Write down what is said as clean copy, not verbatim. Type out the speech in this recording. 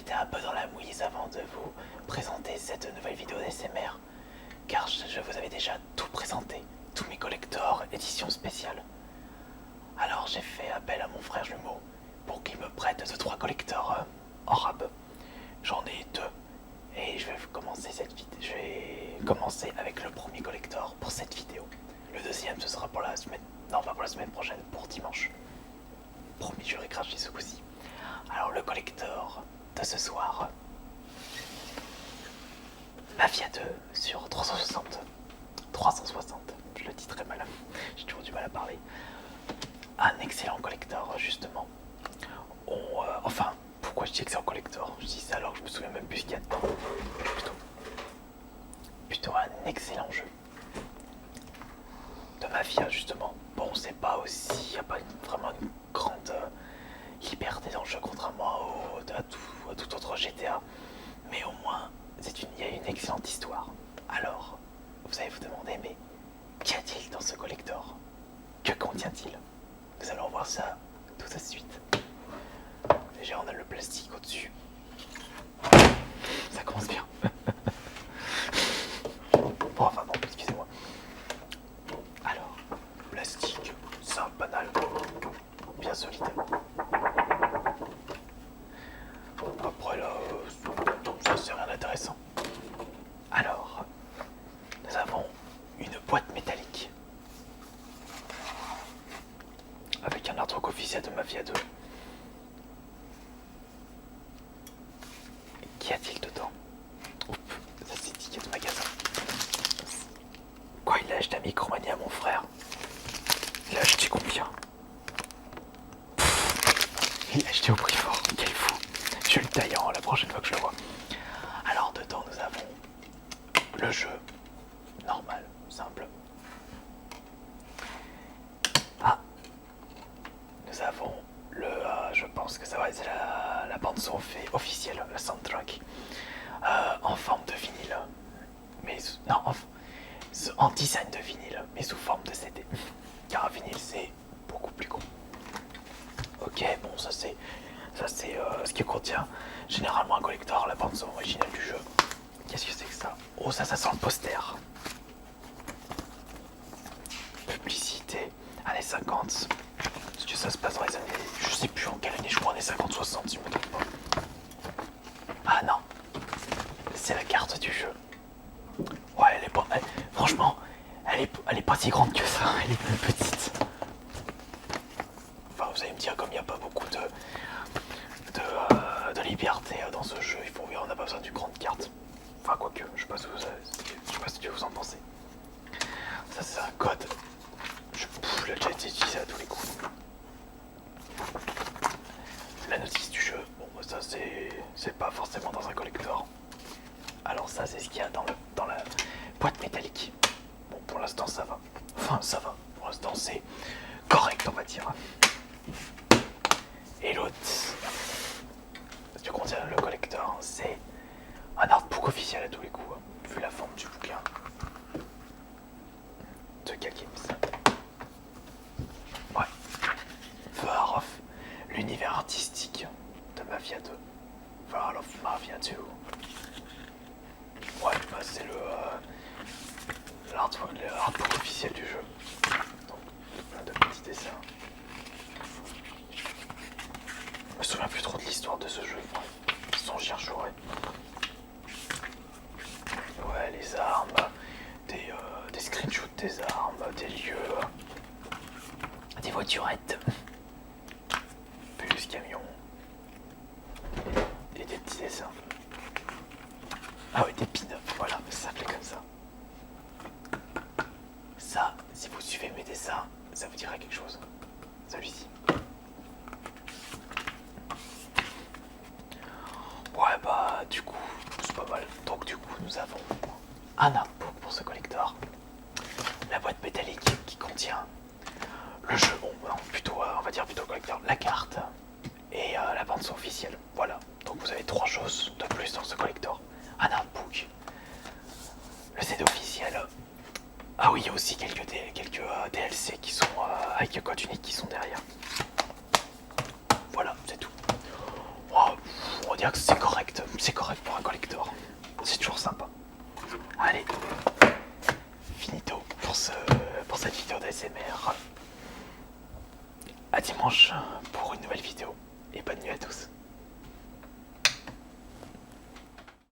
j'étais un peu dans la mouise avant de vous présenter cette nouvelle vidéo d'ASMR, car je vous avais déjà tout présenté, tous mes collectors édition spéciale. Alors j'ai fait appel à mon frère jumeau pour qu'il me prête 2-3 collecteurs en rab. J'en ai 2 et je vais commencer cette vidéo. Je vais commencer avec le premier collector pour cette vidéo. Le deuxième ce sera pour la semaine, non pas pour la semaine prochaine, pour dimanche. Promis, j'aurai craché ce coup-ci. Alors le collector de ce soir, Mafia 2 sur 360, je le dis très mal, j'ai toujours du mal à parler. Un excellent collector justement. Enfin, pourquoi je dis excellent collector? Je dis ça alors que je me souviens même plus ce qu'il y a dedans. Plutôt un excellent jeu de Mafia justement. Bon, c'est pas aussi, il n'y a pas vraiment une grande liberté dans le jeu contrairement à tout autre GTA, mais au moins il y a une excellente histoire. Alors, vous allez vous demander, mais qu'y a-t-il dans ce collector? Que contient-il? Nous allons voir ça tout de suite. Déjà on a le plastique au-dessus. Ça commence bien. Bon, enfin bon, excusez-moi. Alors, plastique, simple, banal, bien solide. Après là, ça c'est rien d'intéressant. Alors, nous avons une boîte métallique avec un artwork officiel de Mafia 2. Qu'y a-t-il dedans? Oups, ça c'est ticket de magasin. Quoi, il a acheté un Micromania à mon frère? Il a acheté combien? Il l'a acheté au prix fort, quel fou. Je le taille la prochaine fois que je le vois. Alors dedans nous avons le jeu normal, simple. Ah, nous avons je pense que ça va être la bande son officielle, la soundtrack, en forme de vinyle, mais non, en design de vinyle, mais sous forme de CD. Car un vinyle c'est beaucoup plus gros. Ok, bon ça c'est ce qui contient généralement un collector, la bande son originale du jeu. Qu'est-ce que c'est que ça? Oh, ça sent le poster. Publicité, années 50. Est-ce que ça se passe dans les années... Je sais plus en quelle année, je crois années 50-60 si je me trompe pas. Ah non, c'est la carte du jeu. Ouais, elle est pas... franchement, elle est pas si grande que ça, elle est plus petite. Enfin, vous allez me dire, comme il n'y a pas beaucoup de liberté dans ce jeu, on n'a pas besoin d'une grande carte. Enfin, quoique, je sais pas ce que vous en pensez. Ça, c'est un code. Il a déjà été utilisé à tous les coups. La notice du jeu, bon, ça, c'est pas forcément dans un collector. Alors, ça, c'est ce qu'il y a dans la boîte métallique. Bon, pour l'instant, ça va. Enfin, ça va. Pour l'instant, c'est correct, on va dire. Et l'autre, ce que contient le collector, c'est un artbook officiel à tous les coups, vu la forme du bouquin de Games. Ouais. War of l'univers artistique de Mafia 2. War of Mafia 2. Ouais, bah c'est l'artbook officiel du jeu. Donc, plein de petits dessins. Je me souviens plus trop de l'histoire de ce jeu. Sans j'y rejouerai. Ouais, les armes, des screenshots des armes, des lieux, des voiturettes, plus camions, et des petits dessins. Ah ouais, des pin-up, voilà, ça s'appelait comme ça. Ça, si vous suivez mes dessins, ça vous dira quelque chose. Celui-ci. Ouais, bah, du coup, c'est pas mal. Donc, du coup, nous avons un artbook pour ce collector. La boîte métallique qui contient le jeu, bon, non, plutôt, on va dire plutôt collector, la carte et la bande son officielle. Voilà. Donc, vous avez 3 choses de plus dans ce collector. Un artbook, le CD officiel. Ah oui, il y a aussi quelques DLC qui sont avec code unique qui sont derrière. Voilà, c'est tout. Oh, on va dire que c'est correct. c'est toujours sympa. Allez, finito pour cette vidéo d'ASMR. À dimanche pour une nouvelle vidéo et bonne nuit à tous.